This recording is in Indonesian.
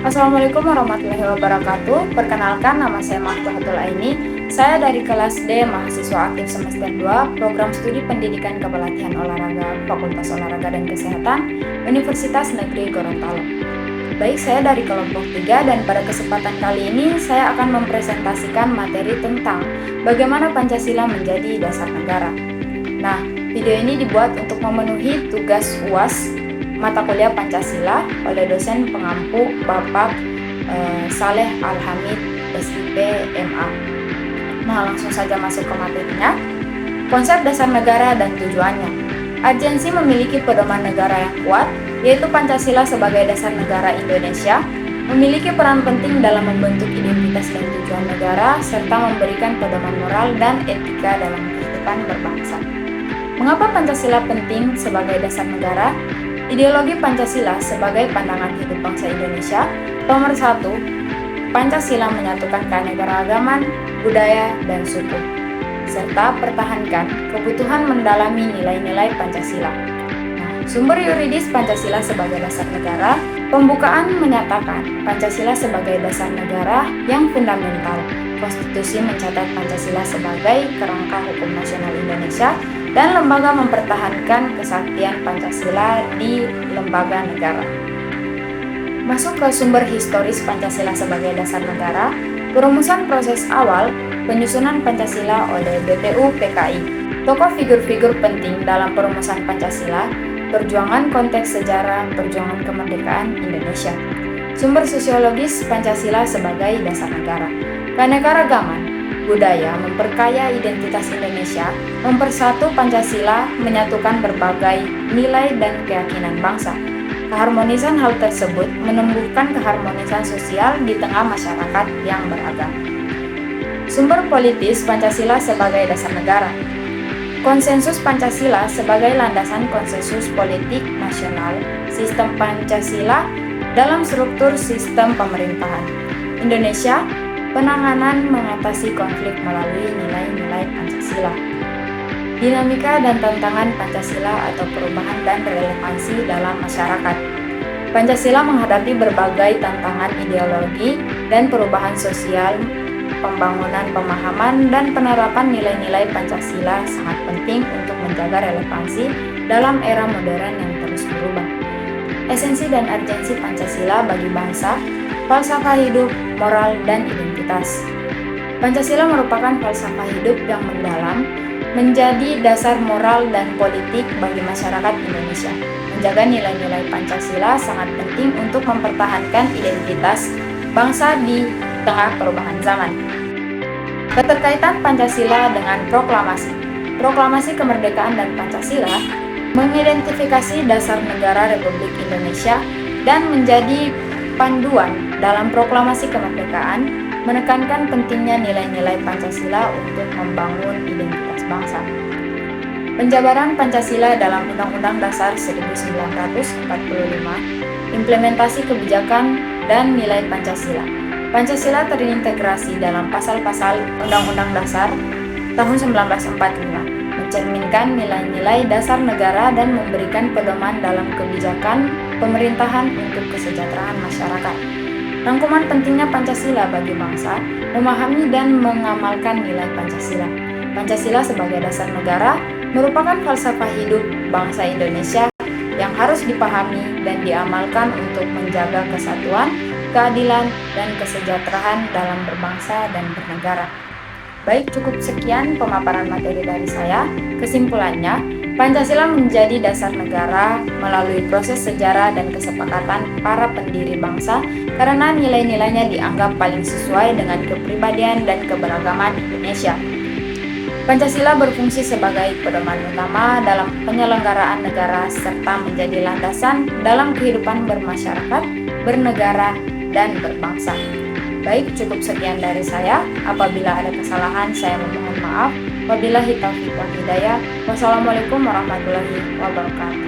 Assalamualaikum warahmatullahi wabarakatuh. Perkenalkan, nama saya Mahfuhatul Aini. Saya dari kelas D, mahasiswa aktif semester 2, program studi pendidikan kepelatihan olahraga, Fakultas Olahraga dan Kesehatan, Universitas Negeri Gorontalo. Baik, saya dari kelompok 3 dan pada kesempatan kali ini saya akan mempresentasikan materi tentang bagaimana Pancasila menjadi dasar negara. Nah, video ini dibuat untuk memenuhi tugas UAS mata kuliah Pancasila oleh dosen pengampu Bapak Saleh Alhamid, SIP, MA. Nah, langsung saja masuk ke materinya. Konsep dasar negara dan tujuannya. Agensi memiliki pedoman negara yang kuat, yaitu Pancasila sebagai dasar negara Indonesia, memiliki peran penting dalam membentuk identitas dan tujuan negara, serta memberikan pedoman moral dan etika dalam kehidupan berbangsa. Mengapa Pancasila penting sebagai dasar negara? Ideologi Pancasila sebagai pandangan hidup bangsa Indonesia. Nomor 1, Pancasila menyatukan keanekaragaman, budaya, dan suku, serta pertahankan kebutuhan mendalami nilai-nilai Pancasila. Sumber yuridis Pancasila sebagai dasar negara. Pembukaan menyatakan Pancasila sebagai dasar negara yang fundamental. Konstitusi mencatat Pancasila sebagai kerangka hukum nasional Indonesia dan lembaga mempertahankan kesaktian Pancasila di lembaga negara. Masuk ke sumber historis Pancasila sebagai dasar negara. Perumusan proses awal penyusunan Pancasila oleh BPU PKI. Tokoh figur-figur penting dalam perumusan Pancasila. Perjuangan konteks sejarah perjuangan kemerdekaan Indonesia. Sumber sosiologis Pancasila sebagai dasar negara. Keanekaragaman budaya memperkaya identitas Indonesia, mempersatu Pancasila, menyatukan berbagai nilai dan keyakinan bangsa. Keharmonisan hal tersebut menumbuhkan keharmonisan sosial di tengah masyarakat yang beragam. Sumber politis Pancasila sebagai dasar negara. Konsensus Pancasila sebagai landasan konsensus politik nasional, sistem Pancasila dalam struktur sistem pemerintahan. Indonesia, penanganan mengatasi konflik melalui nilai-nilai Pancasila. Dinamika dan tantangan Pancasila atau perubahan dan relevansi dalam masyarakat. Pancasila menghadapi berbagai tantangan ideologi dan perubahan sosial. Pembangunan pemahaman dan penerapan nilai-nilai Pancasila sangat penting untuk menjaga relevansi dalam era modern yang terus berubah. Esensi dan urgensi Pancasila bagi bangsa, falsafah hidup, moral, dan identitas. Pancasila merupakan falsafah hidup yang mendalam, menjadi dasar moral dan politik bagi masyarakat Indonesia. Menjaga nilai-nilai Pancasila sangat penting untuk mempertahankan identitas bangsa di tengah perubahan zaman. Keterkaitan Pancasila dengan proklamasi. Proklamasi kemerdekaan dan Pancasila mengidentifikasi dasar negara Republik Indonesia dan menjadi panduan dalam proklamasi kemerdekaan, menekankan pentingnya nilai-nilai Pancasila untuk membangun identitas bangsa. Penjabaran Pancasila dalam Undang-Undang Dasar 1945, implementasi kebijakan dan nilai Pancasila. Pancasila terintegrasi dalam pasal-pasal Undang-Undang Dasar tahun 1945, mencerminkan nilai-nilai dasar negara dan memberikan pedoman dalam kebijakan pemerintahan untuk kesejahteraan masyarakat. Rangkuman pentingnya Pancasila bagi bangsa, memahami dan mengamalkan nilai Pancasila. Pancasila sebagai dasar negara merupakan falsafah hidup bangsa Indonesia yang harus dipahami dan diamalkan untuk menjaga kesatuan, keadilan, dan kesejahteraan dalam berbangsa dan bernegara. Baik, cukup sekian pemaparan materi dari saya. Kesimpulannya, Pancasila menjadi dasar negara melalui proses sejarah dan kesepakatan para pendiri bangsa karena nilai-nilainya dianggap paling sesuai dengan kepribadian dan keberagaman Indonesia. Pancasila berfungsi sebagai pedoman utama dalam penyelenggaraan negara serta menjadi landasan dalam kehidupan bermasyarakat, bernegara, dan berbangsa. Baik, cukup sekian dari saya. Apabila ada kesalahan, saya memohon maaf. Wabillahi taufiq wal hidayah. Wassalamualaikum warahmatullahi wabarakatuh.